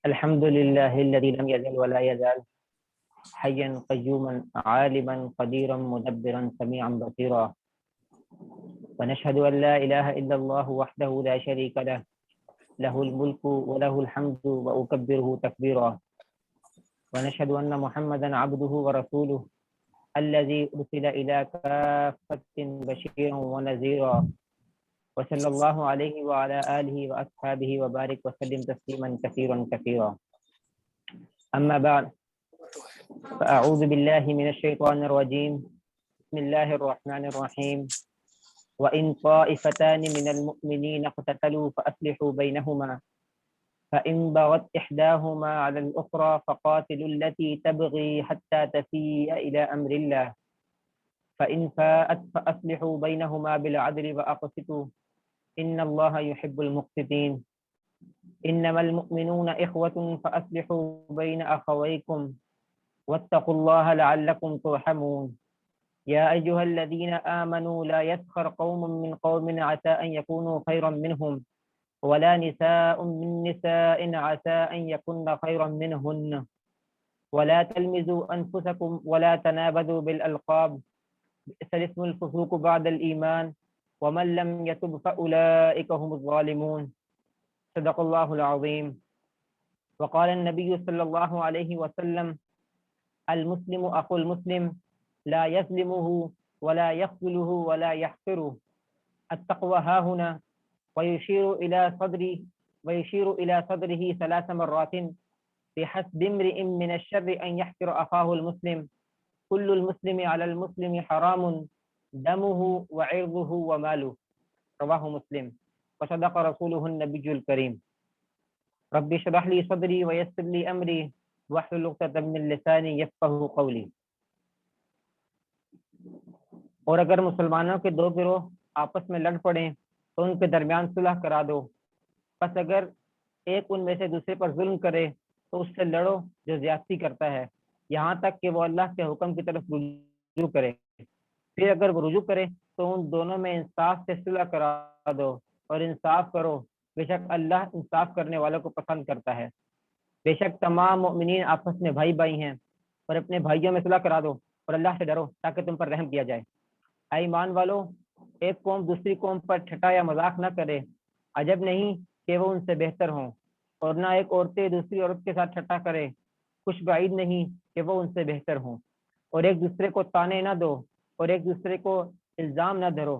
الحمد لله الذي لم يزل ولا يزال حيا قيوما عالما قديرا مدبرا سميعا بصيرا، ونشهد أن لا إله إلا الله وحده لا شريك له، له الملك وله الحمد وأكبره تكبيرا، ونشهد أن محمدا عبده ورسوله الذي أرسل إلى كافة بشيرا ونذيرا، وصلى الله عليه وعلى آله وأصحابه وبارك وسلم تسليما كثيرا كثيرا. أما بعد، فأعوذ بالله من الشيطان الرجيم. بسم الله الرحمن الرحيم. وإن طائفتان من المؤمنين اقتتلوا فأصلحوا بينهما، فإن بغت إحداهما على الأخرى فقاتلوا التي تبغي حتى تفيء إلى أمر الله، فإن فاءت فأصلحوا بينهما بالعدل وأقسطوا إن الله يحب المقسطين. إنما المؤمنون إخوة فأصلحوا بين أخويكم واتقوا الله لعلكم ترحمون. يا أيها الذين آمنوا لا يسخر قوم من قوم عسى أن يكونوا خيرا منهم ولا نساء من نساء عسى أن يكن خيرا منهن، ولا تلمزوا أنفسكم ولا تنابذوا بالألقاب، بئس الاسم الفسوق بعد الإيمان ومن لم يتب فأولئك هم الظالمون. صدق الله العظيم. وقال النبي صلى الله عليه وسلم: المسلم أخو المسلم لا يظلمه ولا يخذله ولا يحقره. التقوى ها هنا. ويشير إلى صدره 3 مرات: بحسب امرئ من الشر أن يحقر أخاه المسلم، كل المسلم على المسلم حرام دمه وعرضه وماله. رواه مسلم. وصدق رسوله النبي الكريم. رب اشرح لي صدري ويسر لي أمري واحلل عقدة من لساني يفقهوا قولي. اور اگر مسلمانوں کے 2 گروہ آپس میں لڑ پڑیں تو ان کے درمیان صلح کرا دو، پس اگر ایک ان میں سے دوسرے پر ظلم کرے تو اس سے لڑو جو زیادتی کرتا ہے، یہاں تک کہ وہ اللہ کے حکم کی طرف رجوع کرے. پھر اگر وہ رجوع کرے تو ان دونوں میں انصاف سے صلح کرا دو اور انصاف کرو، بے شک اللہ انصاف کرنے والوں کو پسند کرتا ہے. بے شک تمام مؤمنین آپس میں بھائی بھائی ہیں، اور اپنے بھائیوں میں صلح کرا دو اور اللہ سے ڈرو تاکہ تم پر رحم کیا جائے. اے ایمان والو، ایک قوم دوسری قوم پر ٹھٹا یا مذاق نہ کرے، عجب نہیں کہ وہ ان سے بہتر ہوں، اور نہ ایک عورتیں دوسری عورت کے ساتھ ٹھٹا کرے، کچھ بعید نہیں کہ وہ ان سے بہتر ہوں. اور ایک دوسرے کو تانے نہ دو اور ایک دوسرے کو الزام نہ دھرو.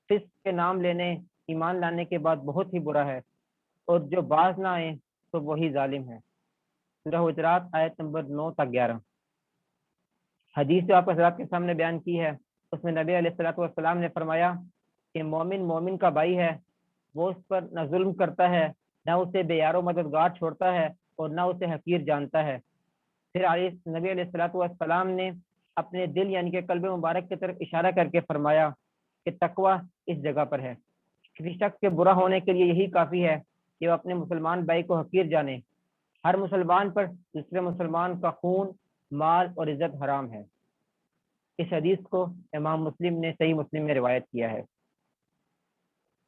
فسق کے نام لینے ایمان لانے کے بعد بہت ہی برا ہے، اور جو باز نہ آئے تو وہی ظالم ہے. سورہ حجرات آیت نمبر 9 تک 11. حدیث جو آپ حضرات کے سامنے بیان کی ہے، اس میں نبی علیہ الصلوۃ والسلام نے فرمایا کہ مومن مومن کا بھائی ہے، وہ اس پر نہ ظلم کرتا ہے، نہ اسے بے یار و مددگار چھوڑتا ہے، اور نہ اسے حقیر جانتا ہے. پھر نبی علیہ الصلوۃ والسلام نے اپنے دل یعنی کہ قلب مبارک کی طرف اشارہ کر کے فرمایا کہ تقوی اس جگہ پر ہے. کسی شخص کے برا ہونے کے لیے یہی کافی ہے کہ وہ اپنے مسلمان بھائی کو حقیر جانے. ہر مسلمان پر دوسرے مسلمان کا خون، مال اور عزت حرام ہے. اس حدیث کو امام مسلم نے صحیح مسلم میں روایت کیا ہے.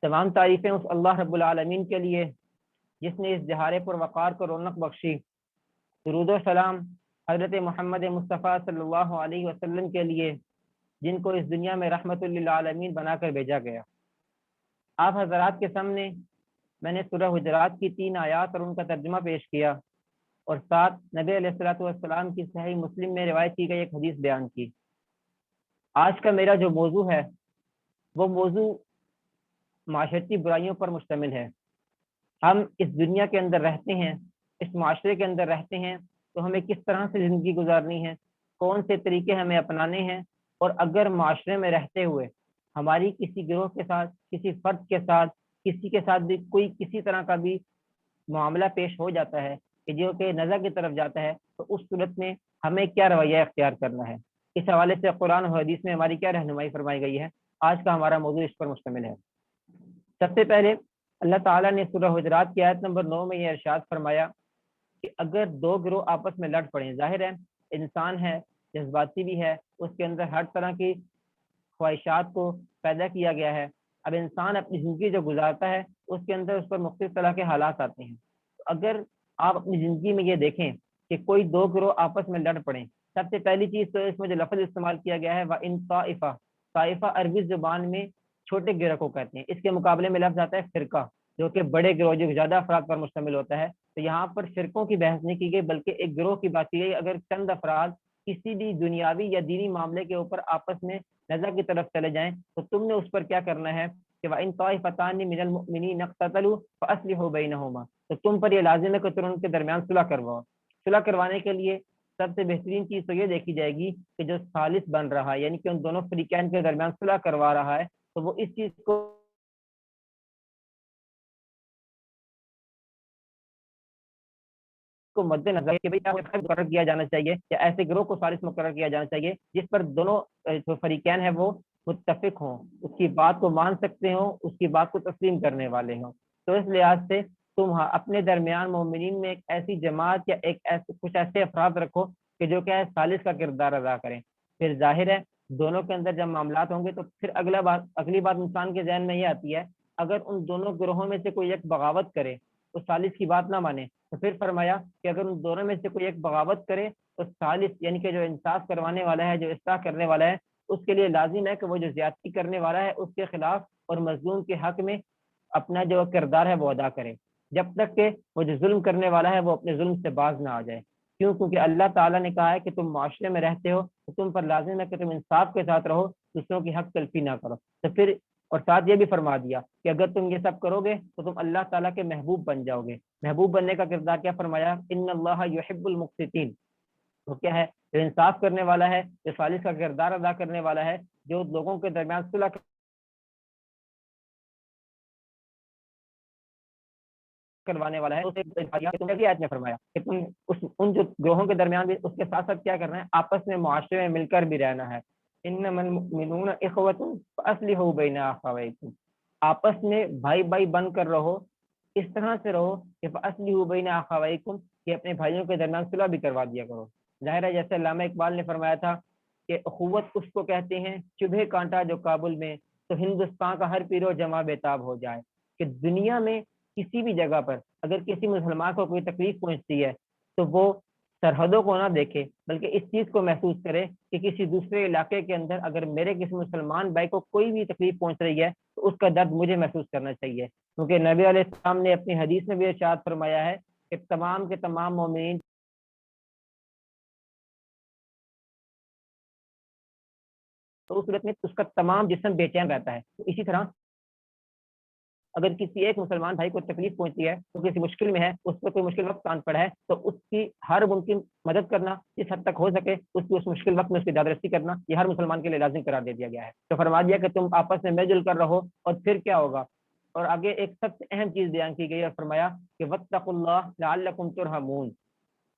تمام تعریفیں اس اللہ رب العالمین کے لیے جس نے اس جہارے پر وقار کو رونق بخشی. درود و سلام حضرت محمد مصطفیٰ صلی اللہ علیہ وسلم کے لیے، جن کو اس دنیا میں رحمت للعالمین بنا کر بھیجا گیا. آپ حضرات کے سامنے میں نے سورہ حجرات کی 3 آیات اور ان کا ترجمہ پیش کیا، اور ساتھ نبی علیہ الصلوۃ والسلام کی صحیح مسلم میں روایت کی گئی ایک حدیث بیان کی. آج کا میرا جو موضوع ہے وہ موضوع معاشرتی برائیوں پر مشتمل ہے. ہم اس دنیا کے اندر رہتے ہیں، اس معاشرے کے اندر رہتے ہیں، تو ہمیں کس طرح سے زندگی گزارنی ہے، کون سے طریقے ہمیں اپنانے ہیں، اور اگر معاشرے میں رہتے ہوئے ہماری کسی گروہ کے ساتھ، کسی فرد کے ساتھ، کسی کے ساتھ بھی کوئی کسی طرح کا بھی معاملہ پیش ہو جاتا ہے کہ جو کہ نزا کی طرف جاتا ہے، تو اس صورت میں ہمیں کیا رویہ اختیار کرنا ہے. اس حوالے سے قرآن و حدیث میں ہماری کیا رہنمائی فرمائی گئی ہے، آج کا ہمارا موضوع اس پر مشتمل ہے. سب سے پہلے اللہ تعالیٰ نے سورہ حجرات کی آیت نمبر 9 میں یہ ارشاد فرمایا کہ اگر 2 گروہ آپس میں لڑ پڑیں، ظاہر ہے انسان ہے، جذباتی بھی ہے، اس کے اندر ہر طرح کی خواہشات کو پیدا کیا گیا ہے. اب انسان اپنی زندگی جو گزارتا ہے اس کے اندر اس پر مختلف طرح کے حالات آتے ہیں. تو اگر آپ اپنی زندگی میں یہ دیکھیں کہ کوئی دو گروہ آپس میں لڑ پڑیں، سب سے پہلی چیز تو اس میں جو لفظ استعمال کیا گیا ہے وَإِن طَائِفَةٌ، طائفہ عربی زبان میں چھوٹے گروہ کو کہتے ہیں، اس کے مقابلے میں لفظ آتا ہے فرقہ جو کہ بڑے گروہ جو زیادہ افراد پر مشتمل ہوتا ہے۔ تو یہاں پر فرقوں کی بحث نہیں کی گئی بلکہ ایک گروہ کی بات کی گئی۔ اگر چند افراد کسی بھی دنیاوی یا دینی معاملے کے اوپر آپس میں نزاع کی طرف چلے جائیں تو تم نے اس پر کیا کرنا ہے کہ وَإِن طَائِفَتَانِ مِنَ الْمُؤْمِنِينَ اقْتَتَلُوا فَأَصْلِحُوا بَيْنَهُمَا، تو تم پر یہ لازم ہے کہ تم ان کے درمیان صلح کرواؤ۔ صلح کروانے کے لیے سب سے بہترین چیز تو یہ دیکھی جائے گی کہ جو ثالث بن رہا ہے یعنی کہ ان دونوں فریقین کے درمیان صلح کروا رہا ہے تو وہ اس چیز کو مد نظر کہ مقرر کیا جانا چاہیے یا ایسے گروہ کو ثالث مقرر کیا جانا چاہیے جس پر دونوں جو فریقین ہیں وہ متفق ہوں، اس کی بات کو مان سکتے ہوں، اس کی بات کو تسلیم کرنے والے ہوں۔ تو اس لحاظ سے تم اپنے درمیان مومنین میں ایک ایسی جماعت یا ایک ایسے کچھ ایسے افراد رکھو کہ جو کیا ہے ثالث کا کردار ادا کریں۔ پھر ظاہر ہے دونوں کے اندر جب معاملات ہوں گے تو پھر اگلی بات انسان کے ذہن میں یہ آتی ہے اگر ان دونوں گروہوں میں سے کوئی ایک بغاوت کرے تو ثالث کی بات نہ مانے، تو پھر فرمایا کہ اگر ان دونوں میں سے کوئی ایک بغاوت کرے تو ثالث یعنی کہ جو انصاف کروانے والا ہے، جو اصلاح کرنے والا ہے، اس کے لیے لازم ہے کہ وہ جو زیادتی کرنے والا ہے اس کے خلاف اور مظلوم کے حق میں اپنا جو کردار ہے وہ ادا کرے، جب تک کہ وہ جو ظلم کرنے والا ہے وہ اپنے ظلم سے باز نہ آ جائے۔ کیوں؟ کیونکہ اللہ تعالیٰ نے کہا ہے کہ تم معاشرے میں رہتے ہو تو تم پر لازم ہے کہ تم انصاف کے ساتھ رہو، دوسروں کی حق تلفی نہ کرو۔ تو پھر اور ساتھ یہ بھی فرما دیا کہ اگر تم یہ سب کرو گے تو تم اللہ تعالیٰ کے محبوب بن جاؤ گے۔ محبوب بننے کا کردار کیا فرمایا؟ ان اللہ یحب المقسطین، وہ کیا ہے؟ جو انصاف کرنے والا ہے، جو ثالث کا کردار ادا کرنے والا ہے، جو لوگوں کے درمیان صلح کروانے والا ہے، اسے آیت میں فرمایا کہ تم ان جو گروہوں کے درمیان بھی اس کے ساتھ ساتھ کیا کرنا ہے؟ آپس میں معاشرے میں مل کر بھی رہنا ہے۔ انما المؤمنون اخوۃ فاصلحوا بین اخویکم، آپس میں بھائی بھائی بن کر رہو، اس طرح سے رہو کہ فاصلحوا بین اخویکم، کہ اپنے بھائیوں کے درمیان صلح بھی کروا دیا کرو۔ ظاہر ہے جیسے علامہ اقبال نے فرمایا تھا کہ اخوت اس کو کہتے ہیں چبھے کانٹا جو کابل میں تو ہندوستان کا ہر پیرو جمع بےتاب ہو جائے، کہ دنیا میں کسی بھی جگہ پر اگر کسی مسلمان کو کوئی تکلیف پہنچتی ہے تو وہ سرحدوں کو نہ دیکھے بلکہ اس چیز کو محسوس کرے کہ کسی دوسرے علاقے کے اندر اگر میرے کسی مسلمان بھائی کو کوئی بھی تکلیف پہنچ رہی ہے تو اس کا درد مجھے محسوس کرنا چاہیے، کیونکہ نبی علیہ السلام نے اپنی حدیث میں بھی ارشاد فرمایا ہے کہ تمام کے تمام مومنین تو اس صورت میں اس کا تمام جسم بے چین رہتا ہے۔ تو اسی طرح اگر کسی ایک مسلمان بھائی کو تکلیف پہنچتی ہے تو کسی مشکل میں ہے، اس پر کوئی مشکل وقت آن پڑا ہے تو اس کی ہر ممکن مدد کرنا جس حد تک ہو سکے، اس کی اس مشکل وقت میں اس کی دادرسی کرنا، یہ ہر مسلمان کے لیے لازم قرار دے دیا گیا ہے۔ تو فرما دیا کہ تم آپس میں مل جل کر رہو، اور پھر کیا ہوگا؟ اور آگے ایک سب سے اہم چیز بیان کی گئی اور فرمایا کہ واتقوا اللہ لعلکم ترحمون۔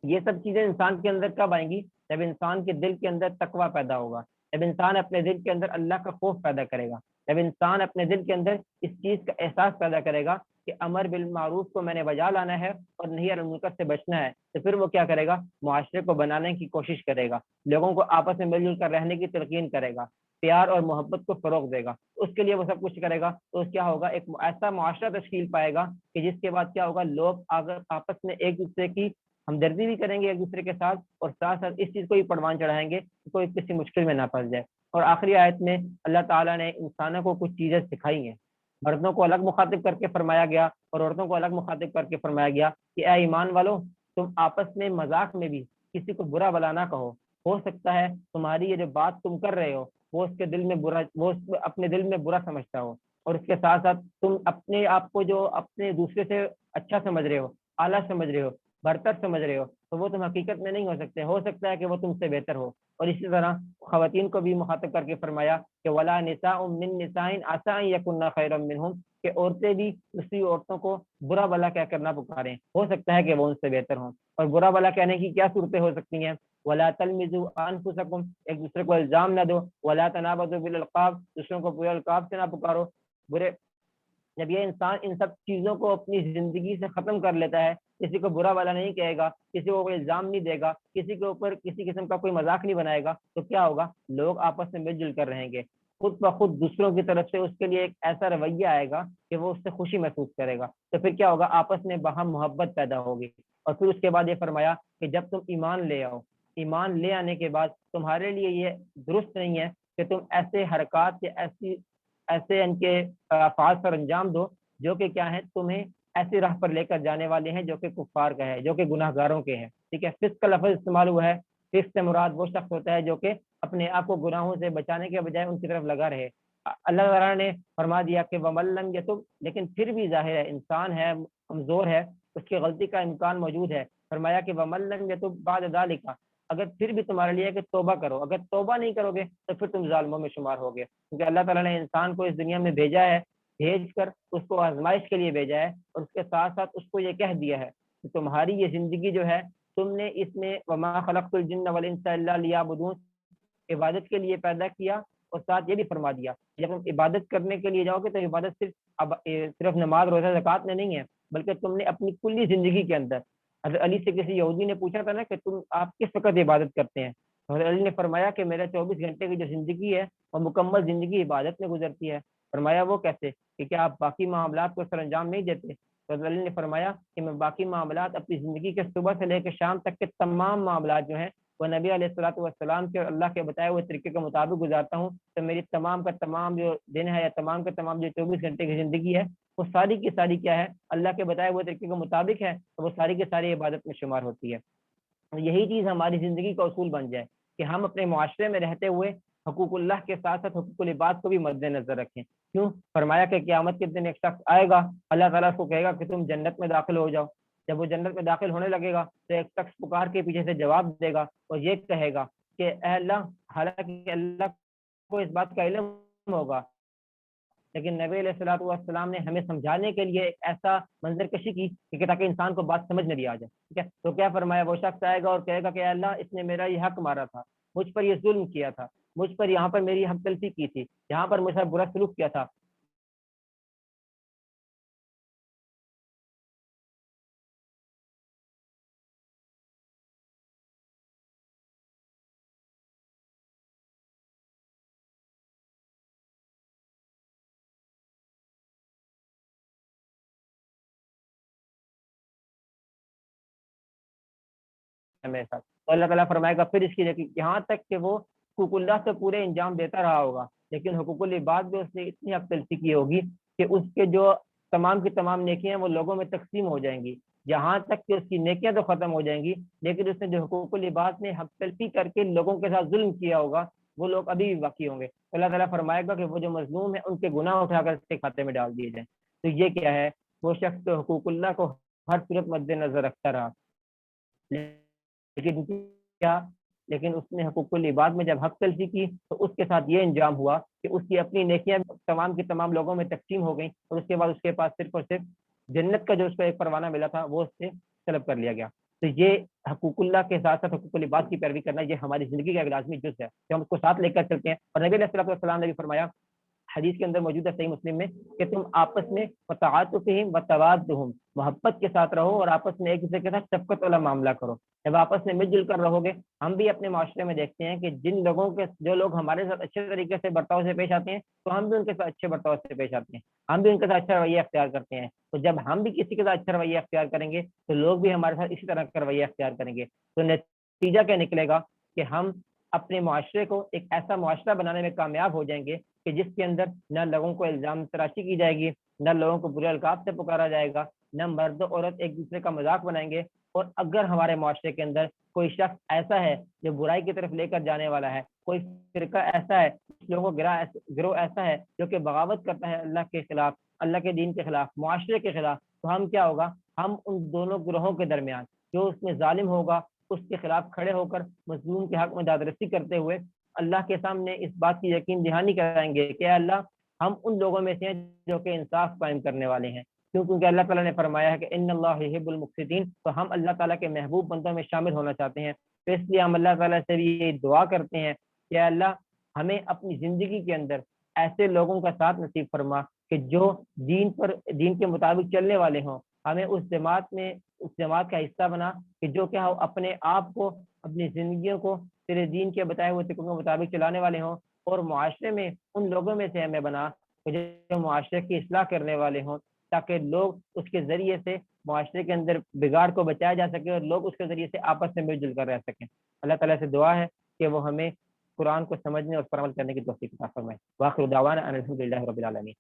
یہ سب چیزیں انسان کے اندر کب آئیں گی؟ جب انسان کے دل کے اندر تقویٰ پیدا ہوگا، جب انسان اپنے دل کے اندر اللہ کا خوف پیدا کرے گا، جب انسان اپنے دل کے اندر اس چیز کا احساس پیدا کرے گا کہ امر بالمعروف کو میں نے بجا لانا ہے اور نہی عن المنکر سے بچنا ہے، تو پھر وہ کیا کرے گا؟ معاشرے کو بنانے کی کوشش کرے گا، لوگوں کو آپس میں مل جل کر رہنے کی تلقین کرے گا، پیار اور محبت کو فروغ دے گا۔ اس کے لیے وہ سب کچھ کرے گا تو کیا ہوگا؟ ایک ایسا معاشرہ تشکیل پائے گا کہ جس کے بعد کیا ہوگا؟ لوگ اگر آپس میں ایک دوسرے کی ہمدردی بھی کریں گے ایک دوسرے کے ساتھ، اور ساتھ ساتھ اس چیز کو ہی پروان چڑھائیں گے کہ کوئی کسی مشکل میں نہ پھنس جائے۔ اور آخری آیت میں اللہ تعالیٰ نے انسانوں کو کچھ چیزیں سکھائی ہیں، مردوں کو الگ مخاطب کر کے فرمایا گیا اور عورتوں کو الگ مخاطب کر کے فرمایا گیا کہ اے ایمان والو، تم آپس میں مذاق میں بھی کسی کو برا بلا نہ کہو، ہو سکتا ہے تمہاری یہ جو بات تم کر رہے ہو وہ اس کے دل میں برا، وہ اپنے دل میں برا سمجھتا ہو، اور اس کے ساتھ ساتھ تم اپنے آپ کو جو اپنے دوسرے سے اچھا سمجھ رہے ہو، اعلیٰ سمجھ رہے ہو، برتر سمجھ رہے ہو، تو وہ تم حقیقت میں نہیں ہو سکتا ہے کہ وہ تم سے بہتر ہو۔ اور اسی طرح خواتین کو بھی مخاطب کر کے فرمایا کہ ولا نساء من نساء عسى ان يكن خيرا منهم، کہ عورتیں بھی دوسری عورتوں کو برا بلا کہہ کر نہ پکاریں، ہو سکتا ہے کہ وہ ان سے بہتر ہوں۔ اور برا بلا کہنے کی کیا صورتیں ہو سکتی ہیں؟ ولا تلمزوا انفسکم، ایک دوسرے کو الزام نہ دو، ولا تنابزوا بالالقاب، دوسروں کو برے القاب سے نہ پکارو، برے۔ جب یہ انسان ان سب چیزوں کو اپنی زندگی سے ختم کر لیتا ہے، کسی کو برا بلا نہیں کہے گا، کسی کو کوئی الزام نہیں دے گا، کسی کے اوپر کسی قسم کا کوئی مذاق نہیں بنائے گا، تو کیا ہوگا؟ لوگ آپس میں مل جل کر رہیں گے، خود بخود دوسروں کی طرف سے اس کے لیے ایک ایسا رویہ آئے گا کہ وہ اس سے خوشی محسوس کرے گا، تو پھر کیا ہوگا؟ آپس میں باہم محبت پیدا ہوگی۔ اور پھر اس کے بعد یہ فرمایا کہ جب تم ایمان لے آؤ، ایمان لے آنے کے بعد تمہارے لیے یہ درست نہیں ہے کہ تم ایسے حرکات یا ایسے ان کے افعال پر انجام دو جو کہ کیا ہے تمہیں ایسی راہ پر لے کر جانے والے ہیں جو کہ کفار کا ہے، جو کہ گناہ گاروں کے ہیں، ٹھیک ہے۔ فسق کا لفظ استعمال ہوا ہے، فسق سے مراد وہ شخص ہوتا ہے جو کہ اپنے آپ کو گناہوں سے بچانے کے بجائے ان کی طرف لگا رہے۔ اللہ تعالیٰ نے فرما دیا کہ وَمَن لَّمْ يَتُب، لیکن پھر بھی ظاہر ہے انسان ہے، کمزور ہے، اس کی غلطی کا امکان موجود ہے۔ فرمایا کہ وَمَن لَّمْ يَتُب بَعْدَ ذَلِكَ، اگر پھر بھی تمہارے لیے کہ توبہ کرو، اگر توبہ نہیں کرو گے تو پھر تم ظالموں میں شمار ہوگے، کیونکہ اللہ تعالیٰ نے انسان کو اس دنیا میں بھیجا ہے، بھیج کر اس کو آزمائش کے لیے بھیجا ہے، اور اس کے ساتھ ساتھ اس کو یہ کہہ دیا ہے کہ تمہاری یہ زندگی جو ہے تم نے اس میں وما خلقت الجن والانس الا لیعبدون، عبادت کے لیے پیدا کیا، اور ساتھ یہ بھی فرما دیا جب تم عبادت کرنے کے لیے جاؤ گے تو عبادت صرف نماز روزہ زکوٰۃ میں نہیں ہے، بلکہ تم نے اپنی کلی زندگی کے اندر، حضرت علی سے کسی یہودی نے پوچھا تھا نا کہ تم آپ کس وقت عبادت کرتے ہیں، حضرت علی نے فرمایا کہ میرا 24 گھنٹے کی جو زندگی ہے وہ مکمل زندگی عبادت میں گزرتی ہے۔ فرمایا وہ کیسے، کہ کیا آپ باقی معاملات کو سر انجام نہیں دیتے؟ حضرت علی نے فرمایا کہ میں باقی معاملات اپنی زندگی کے صبح سے لے کے شام تک کے تمام معاملات جو ہیں وہ نبی علیہ الصلوۃ والسلام کے اور اللہ کے بتائے ہوئے طریقے کے مطابق گزارتا ہوں، تو میری تمام کا تمام جو دن ہے یا تمام کا تمام جو 24 گھنٹے کی زندگی ہے وہ ساری کی ساری کیا ہے، اللہ کے بتائے ہوئے طریقے کے مطابق ہے، تو وہ ساری کی ساری عبادت میں شمار ہوتی ہے۔ یہی چیز ہماری زندگی کا اصول بن جائے کہ ہم اپنے معاشرے میں رہتے ہوئے حقوق اللہ کے ساتھ ساتھ حقوق العباد کو بھی مد نظر رکھیں۔ کیوں؟ فرمایا کہ قیامت کے دن ایک شخص آئے گا، اللہ تعالیٰ اس کو کہے گا کہ تم جنت میں داخل ہو جاؤ۔ جب وہ جنت میں داخل ہونے لگے گا تو ایک شخص پکار کے پیچھے سے جواب دے گا اور یہ کہے گا کہ اے اللہ، حالانکہ اللہ کو اس بات کا علم ہوگا، لیکن نبی علیہ الصلوۃ والسلام نے ہمیں سمجھانے کے لیے ایک ایسا منظر کشی کی کہ تاکہ انسان کو بات سمجھ میں بھی آ جائے، ٹھیک ہے۔ تو کیا فرمایا، وہ شخص آئے گا اور کہے گا کہ اے اللہ، اس نے میرا یہ حق مارا تھا، مجھ پر یہ ظلم کیا تھا، مجھ پر یہاں پر میری حق تلفی کی تھی، یہاں پر مجھ پر برا سلوک کیا تھا۔ میرے ساتھ تو اللہ تعالیٰ فرمائے گا پھر اس کی یہاں تک کہ وہ حقوق اللہ سے پورے انجام دیتا رہا ہوگا، لیکن حقوق العباد بھی اس نے اتنی حق تلفی کی ہوگی کہ اس کے جو تمام کی تمام نیکیاں ہیں وہ لوگوں میں تقسیم ہو جائیں گی، یہاں تک کہ اس کی نیکیاں تو ختم ہو جائیں گی، لیکن اس نے جو حقوق العباد نے حق تلفی کر کے لوگوں کے ساتھ ظلم کیا ہوگا وہ لوگ ابھی بھی باقی ہوں گے۔ اللہ تعالیٰ فرمائے گا کہ وہ جو مظلوم ہے ان کے گناہ اٹھا کر اس کے کھاتے میں ڈال دیے جائیں۔ تو یہ کیا ہے، وہ شخص تو حقوق اللہ کو ہر صورت مد نظر رکھتا رہا، لیکن کیا، لیکن اس نے حقوق العباد میں جب حق تلفی کی تو اس کے ساتھ یہ انجام ہوا کہ اس کی اپنی نیکیاں تمام کی تمام لوگوں میں تقسیم ہو گئیں، اور اس کے بعد اس کے پاس صرف اور صرف جنت کا جو اس کو ایک پروانہ ملا تھا وہ اس سے طلب کر لیا گیا۔ تو یہ حقوق اللہ کے ساتھ ساتھ حقوق العباد کی پیروی کرنا یہ ہماری زندگی کا ایک لازمی جز ہے کہ ہم اس کو ساتھ لے کر چلتے ہیں۔ اور نبی علیہ الصلوۃ والسلام نے بھی فرمایا حدیث کے اندر موجود ہے صحیح مسلم میں کہ تم آپس میں وتعاطفہم وتوادہم، محبت کے ساتھ رہو اور آپس میں ایک دوسرے کے ساتھ شفقت والا معاملہ کرو۔ جب آپس میں مل جل کر رہو گے، ہم بھی اپنے معاشرے میں دیکھتے ہیں کہ جن لوگوں کے جو لوگ ہمارے ساتھ اچھے طریقے سے برتاؤ سے پیش آتے ہیں تو ہم بھی ان کے ساتھ اچھے برتاؤ سے پیش آتے ہیں، ہم بھی ان کے ساتھ اچھا رویہ اختیار کرتے ہیں۔ تو جب ہم بھی کسی کے ساتھ اچھا رویہ اختیار کریں گے تو لوگ بھی ہمارے ساتھ اسی طرح کا رویہ اختیار کریں گے۔ تو نتیجہ کیا نکلے گا کہ ہم اپنے معاشرے کو ایک ایسا معاشرہ بنانے میں کامیاب ہو جائیں گے کہ جس کے اندر نہ لوگوں کو الزام تراشی کی جائے گی، نہ لوگوں کو برے القاب سے پکارا جائے گا، نہ مرد و عورت ایک دوسرے کا مذاق بنائیں گے۔ اور اگر ہمارے معاشرے کے اندر کوئی شخص ایسا ہے جو برائی کی طرف لے کر جانے والا ہے، کوئی فرقہ ایسا ہے، لوگوں گروہ ایسا ہے جو کہ بغاوت کرتا ہے اللہ کے خلاف، اللہ کے دین کے خلاف، معاشرے کے خلاف، تو ہم کیا ہوگا، ہم ان دونوں گروہوں کے درمیان جو اس میں ظالم ہوگا اس کے خلاف کھڑے ہو کر مظلوم کے حق میں دادرسی کرتے ہوئے اللہ کے سامنے اس بات کی یقین دہانی کرائیں گے کہ اللہ، ہم ان لوگوں میں سے ہیں جو کہ انصاف قائم کرنے والے ہیں۔ کیونکہ اللہ تعالیٰ نے فرمایا ہے کہ ان اللہ یحب المقسطین، تو ہم اللہ تعالیٰ کے محبوب بندوں میں شامل ہونا چاہتے ہیں، تو اس لیے ہم اللہ تعالیٰ سے بھی یہ دعا کرتے ہیں کہ اللہ ہمیں اپنی زندگی کے اندر ایسے لوگوں کا ساتھ نصیب فرما کہ جو دین کے مطابق چلنے والے ہوں، ہمیں اس جماعت کا حصہ بنا کہ جو کیا ہو اپنے آپ کو، اپنی زندگیوں کو تیرے دین کے بتائے ہوئے طریقوں کے مطابق چلانے والے ہوں، اور معاشرے میں ان لوگوں میں سے ہمیں بنا کہ جو معاشرے کی اصلاح کرنے والے ہوں، تاکہ لوگ اس کے ذریعے سے معاشرے کے اندر بگاڑ کو بچایا جا سکے اور لوگ اس کے ذریعے سے آپس میں مل جل کر رہ سکیں۔ اللہ تعالیٰ سے دعا ہے کہ وہ ہمیں قرآن کو سمجھنے اور پر عمل کرنے کی توفیق عطا فرمائے۔ وآخر دعوانا ان الحمد للہ رب العالمین۔